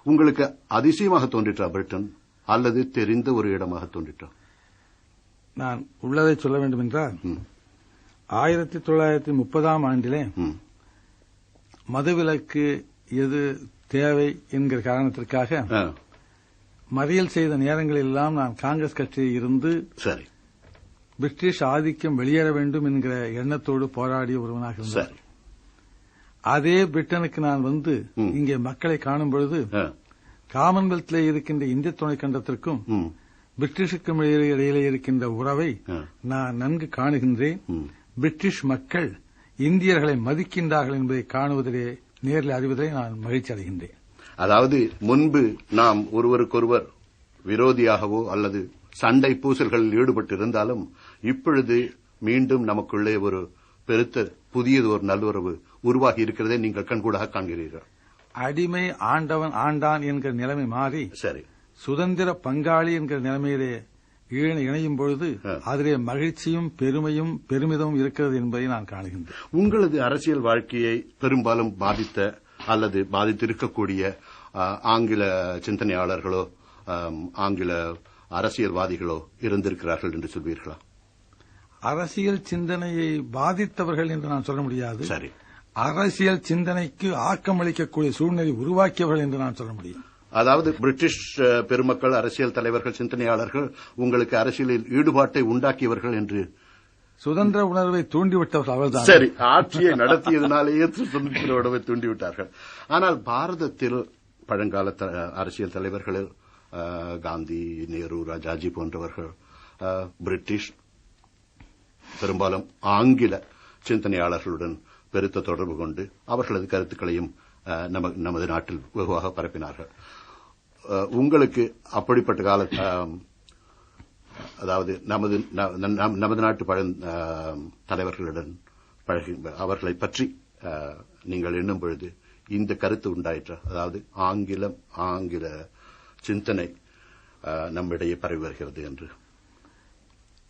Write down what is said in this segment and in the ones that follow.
உங்களுக்கு அதிசயமாக தோன்றிற்றா பிரிட்டன், அல்லது தெரிந்த ஒரு இடமாக தோன்றிற்றா? நான் உள்ளதை சொல்ல வேண்டும் என்றால் 1930ஆம் ஆண்டிலே மதுவிலக்கு எது தேவை என்கிற காரணத்திற்காக மறியல் செய்த நேரங்களில் எல்லாம் நான் காங்கிரஸ் கட்சியில் இருந்து சரி பிரிட்டிஷ் ஆதிக்கம் வெளியேற வேண்டும் என்கிற எண்ணத்தோடு போராடிய ஒருவனாக இருந்தார். அதே பிரிட்டனுக்கு நான் வந்து இங்கே மக்களை காணும் பொழுது காமன்வெல்த்ல இருக்கின்ற இந்திய துணைக்கண்டத்திற்கும் பிரிட்டிஷுக்கும் இடையிலே இருக்கின்ற உறவை நான் நன்கு காணுகின்றேன். பிரிட்டிஷ் மக்கள் இந்தியர்களை மதிக்கின்றார்கள் என்பதை காணுவதிலே நேரில் அறிவதை நான் மகிழ்ச்சி அடைகின்றேன். அதாவது முன்பு நாம் ஒருவருக்கொருவர் விரோதியாகவோ அல்லது சண்டை பூசல்களில் ஈடுபட்டிருந்தாலும் இப்பொழுது மீண்டும் நமக்குள்ளே ஒரு பெருத்த புதியது ஒரு நல்லுறவு உருவாகி இருக்கிறதை நீங்கள் கண்கூடாக காண்கிறீர்கள். அடிமை ஆண்டவன் ஆண்டான் என்கிற நிலைமை மாறி சரி சுதந்திர பங்காளி என்கிற நிலைமையிலே இணையும் பொழுது அதிலே மகிழ்ச்சியும் பெருமையும் பெருமிதமும் இருக்கிறது என்பதை நான் காணுகின்றேன். உங்களது அரசியல் வாழ்க்கையை பெரும்பாலும் பாதித்த அல்லது பாதித்திருக்கக்கூடிய ஆங்கில சிந்தனையாளர்களோ ஆங்கில அரசியல்வாதிகளோ இருந்திருக்கிறார்கள் என்று சொல்வீர்களா? அரசியல் சிந்தனையை பாதித்தவர்கள் என்று நான் சொல்ல முடியாது. சரி, அரசியல் சிந்தனைக்கு ஆக்கமளிக்கக்கூடிய சூழ்நிலை உருவாக்கியவர்கள் என்று நான் சொல்ல முடியும். அதாவது பிரிட்டிஷ் பெருமக்கள், அரசியல் தலைவர்கள், சிந்தனையாளர்கள் உங்களுக்கு அரசியலில் ஈடுபாட்டை உண்டாக்கியவர்கள் என்று. சுதந்திர உணர்வை தூண்டிவிட்டவர்கள் அவர்தான். சரி, ஆட்சியை நடத்தியதனாலேயே சுதந்திர உணர்வை தூண்டிவிட்டார்கள். ஆனால் பாரதத்தில் பழங்கால அரசியல் தலைவர்கள் காந்தி, நேரு, ராஜாஜி போன்றவர்கள் பிரிட்டிஷ் பெரும்பாலும் ஆங்கில சிந்தனையாளர்களுடன் பெருத்த தொடர்பு கொண்டு அவர்களது கருத்துக்களையும் நமது நாட்டில் வெகுவாக பரப்பினார்கள். உங்களுக்கு அப்படிப்பட்ட கால அதாவது நமது நாட்டு தலைவர்களுடன் அவர்களை பற்றி நீங்கள் எண்ணும் பொழுது இந்த கருத்து உண்டாயிற்று, அதாவது ஆங்கில சிந்தனை நம்மிடையே பரவி வருகிறது என்று.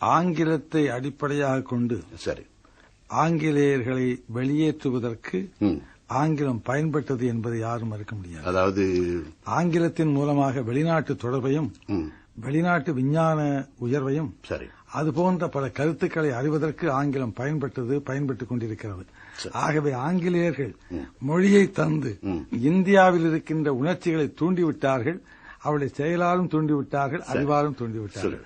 ஆங்கிலத்தை அடிப்படையாக கொண்டு சரி ஆங்கிலேயர்களை வெளியேற்றுவதற்கு ஆங்கிலம் பயன்பட்டது என்பதை யாரும் மறுக்க முடியாது. அதாவது ஆங்கிலத்தின் மூலமாக வெளிநாட்டு தொடர்பையும் வெளிநாட்டு விஞ்ஞான உயர்வையும் சரி அதுபோன்ற பல கருத்துக்களை அறிவதற்கு ஆங்கிலம் பயன்பட்டுக் கொண்டிருக்கிறது. ஆகவே ஆங்கிலேயர்கள் மொழியை தந்து இந்தியாவில் இருக்கின்ற உணர்ச்சிகளை தூண்டிவிட்டார்கள், அவருடைய செயலாலும் தூண்டிவிட்டார்கள், அறிவாலும் தூண்டிவிட்டார்கள்.